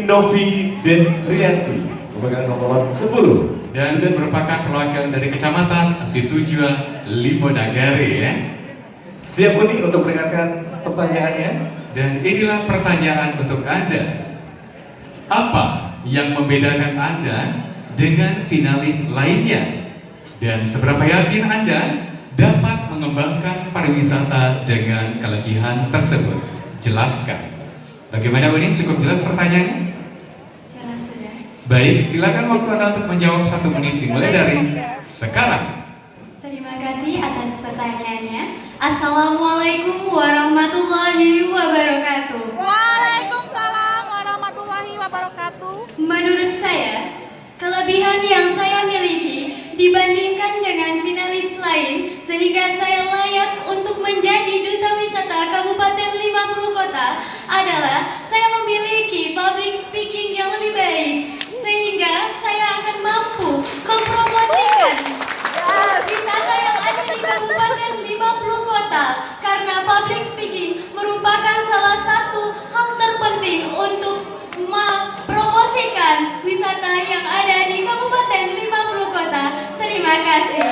Indovi Desrianti merupakan nomor 10 dan merupakan perwakilan dari Kecamatan Situjua Limonagari ya. Siap Uni untuk mendengarkan pertanyaannya? Dan inilah pertanyaan untuk Anda. Apa yang membedakan Anda dengan finalis lainnya? Dan seberapa yakin Anda dapat mengembangkan pariwisata dengan kelebihan tersebut? Jelaskan. Bagaimana Uni? Cukup jelas pertanyaannya? Jelas sudah. Baik, silakan waktu Anda untuk menjawab 1 menit dimulai dari sekarang. Terima kasih atas pertanyaannya. Assalamualaikum warahmatullahi wabarakatuh. Waalaikumsalam warahmatullahi wabarakatuh. Menurut saya, kelebihan yang saya miliki dibandingkan dengan finalis lain sehingga saya layak untuk menjadi duta wisata Kabupaten 50 Kota adalah saya memiliki public speaking yang lebih baik sehingga saya akan mampu mempromosikan wisata yang ada di Kabupaten 50 Kota karena public speaking merupakan salah satu hal terpenting untuk mempromosikan wisata yang ada di Kabupaten 50 Kota. Terima kasih.